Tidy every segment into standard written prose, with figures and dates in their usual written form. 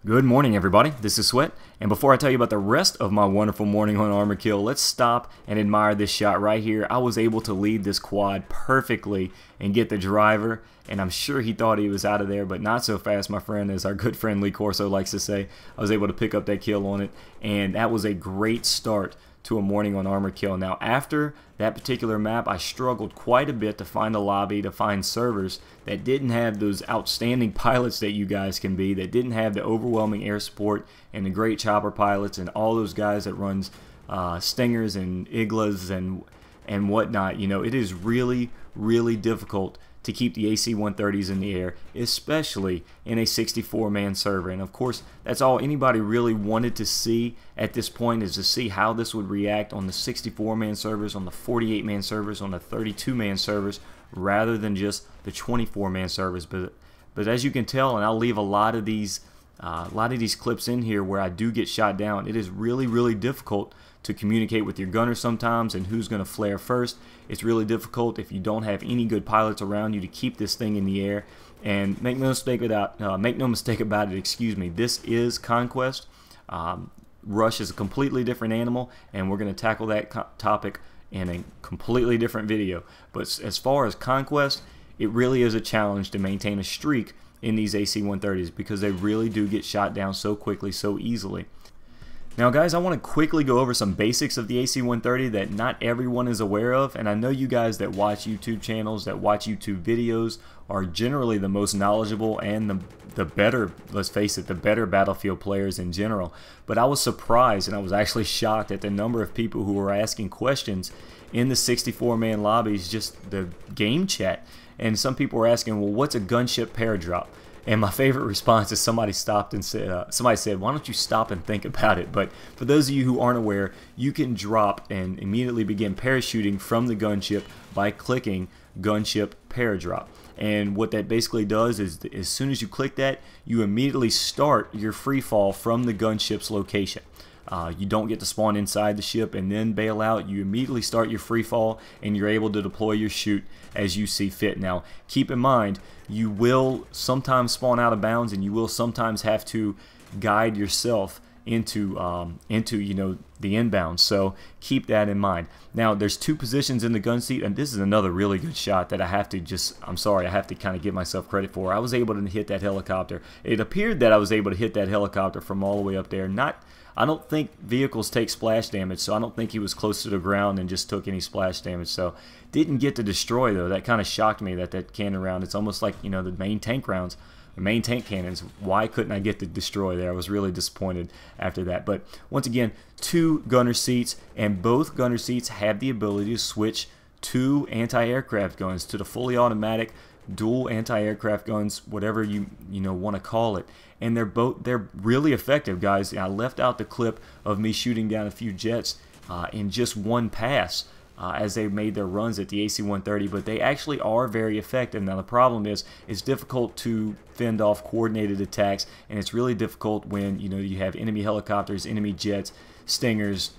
Good morning, everybody. This is Sweat, and before I tell you about the rest of my wonderful morning on Armor Kill, let's stop and admire this shot right here. I was able to lead this quad perfectly and get the driver, and I'm sure he thought he was out of there, but not so fast, my friend, as our good friend Lee Corso likes to say. I was able to pick up that kill on it, and that was a great start to a morning on Armor Kill. Now, after that particular map, I struggled quite a bit to find a lobby, to find servers that didn't have those outstanding pilots that you guys can be, that didn't have the overwhelming air support and the great chopper pilots and all those guys that runs Stingers and Iglas and whatnot. You know, it is really, really difficult to keep the AC-130s in the air, especially in a 64-man server. And of course, that's all anybody really wanted to see at this point, is to see how this would react on the 64-man servers, on the 48-man servers, on the 32-man servers, rather than just the 24-man servers. But as you can tell, and I'll leave a lot of these clips in here where I do get shot down, it is really, really difficult to communicate with your gunner sometimes and who's going to flare first. It's really difficult if you don't have any good pilots around you to keep this thing in the air. And make no mistake about it. Excuse me. This is Conquest. Rush is a completely different animal, and we're going to tackle that topic in a completely different video. But as far as Conquest, it really is a challenge to maintain a streak in these AC-130s because they really do get shot down so quickly, so easily. Now guys, I want to quickly go over some basics of the AC-130 that not everyone is aware of, and I know you guys that watch YouTube channels, that watch YouTube videos, are generally the most knowledgeable and the better, let's face it, the better Battlefield players in general. But I was surprised, and I was actually shocked at the number of people who were asking questions in the 64-man lobbies, just the game chat. And some people were asking, well, what's a gunship paradrop? And my favorite response is somebody stopped and said, why don't you stop and think about it? But for those of you who aren't aware, you can drop and immediately begin parachuting from the gunship by clicking gunship paradrop. And what that basically does is, as soon as you click that, you immediately start your free fall from the gunship's location. You don't get to spawn inside the ship and then bail out. You immediately start your free fall, and you're able to deploy your chute as you see fit. Now, keep in mind, you will sometimes spawn out of bounds, and you will sometimes have to guide yourself into the inbound. So keep that in mind. Now, there's two positions in the gun seat, and this is another really good shot that I have to kind of give myself credit for. I was able to hit that helicopter. It appeared that I was able to hit that helicopter from all the way up there. I don't think vehicles take splash damage, so I don't think he was close to the ground and just took any splash damage. So didn't get to destroy, though. That kind of shocked me, that cannon round. It's almost like, you know, the main tank rounds, the main tank cannons. Why couldn't I get to destroy there? I was really disappointed after that. But once again, two gunner seats, and both gunner seats have the ability to switch to anti-aircraft guns, to the fully automatic dual anti-aircraft guns, whatever you want to call it. And they're really effective, guys. I left out the clip of me shooting down a few jets in just one pass as they made their runs at the AC-130, but they actually are very effective. Now the problem is, it's difficult to fend off coordinated attacks, and it's really difficult when you have enemy helicopters, enemy jets, Stingers,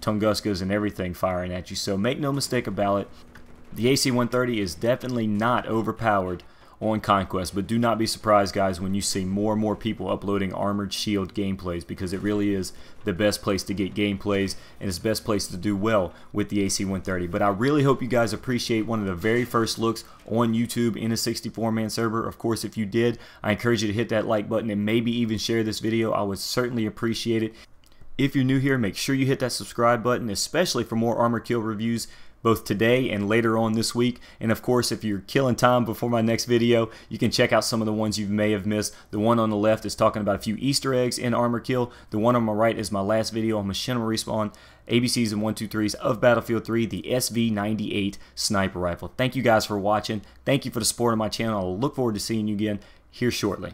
Tunguskas, and everything firing at you. So make no mistake about it, the AC-130 is definitely not overpowered on Conquest, but do not be surprised, guys, when you see more and more people uploading Armored Shield gameplays, because it really is the best place to get gameplays, and it's the best place to do well with the AC-130. But I really hope you guys appreciate one of the very first looks on YouTube in a 64-man server. Of course, if you did, I encourage you to hit that like button and maybe even share this video. I would certainly appreciate it. If you're new here, make sure you hit that subscribe button, especially for more Armor Kill reviews, both today and later on this week. And of course, if you're killing time before my next video, you can check out some of the ones you may have missed. The one on the left is talking about a few Easter eggs in Armor Kill. The one on my right is my last video on Machinima Respawn, ABCs and 123s of Battlefield 3, the SV98 sniper rifle. Thank you guys for watching. Thank you for the support of my channel. I'll look forward to seeing you again here shortly.